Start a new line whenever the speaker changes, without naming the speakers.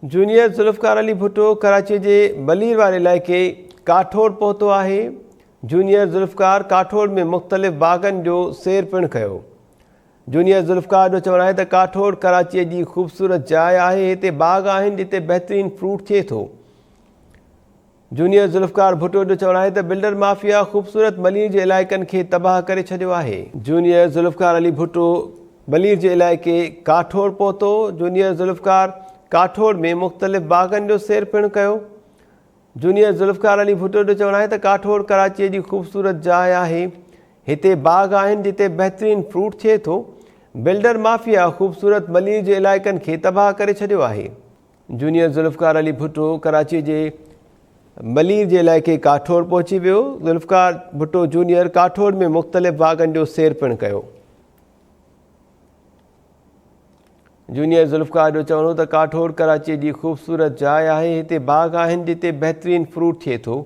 Junior Zulfikar Ali Bhutto Karachi के बलीर वाले इलाइक़े काठोड़ पहुतो है। जूनियर ज़ुल्फ़कार काठोड़ में मुख़्तलिफ़ बागन जो सैर पिणु कयो। जूनियर ज़ुल्फ़कार जो चवणु आहे त काठोड़ कराची जी ख़ूबसूरत जाइ आहे। हिते बाग आहिनि जिते बहितरीन फ्रूट थिए थो। जूनियर ज़ुल्फ़कार भुट्टो जो चवणु आहे त बिल्डर माफ़िया ख़ूबसूरत बलीर जे इलाइक़नि खे तबाह करे छॾियो आहे। जूनियर ज़ुल्फ़कार अली भुट्टो बलीर जे इलाइक़े काठोड़ पहुतो। जूनियर ज़ुल्फ़कार काठोड़ में मुख़्तलिफ़ बागन जो सैर पिणु कयो। जूनियर ज़ुल्फ़कार अली भुट्टो जो चवणु आहे त काठोड़ कराची जी ख़ूबसूरत जाइ आहे। हिते बाग आहिनि जिते बहितरीन फ्रूट थिए थो। बिल्डर माफ़िया ख़ूबसूरत बलीर जे इलाइक़नि खे तबाह करे छॾियो आहे। जूनियर ज़ुल्फ़कार अली भुट्टो कराची जे बलीर जे इलाइक़े काठोड़ पहुची वियो। ज़ुल्फ़कार भुट्टो जूनियर काठोड़ में मुख़्तलिफ़ बागन जो सैर पिणु कयो। जूनियर ज़ुल्फ़कार जो चवणो त काठोड़ कराची जी ख़ूबसूरत जाइ आहे। हिते बाग आहिनि जिते बहितरीन फ्रूट थिए थो।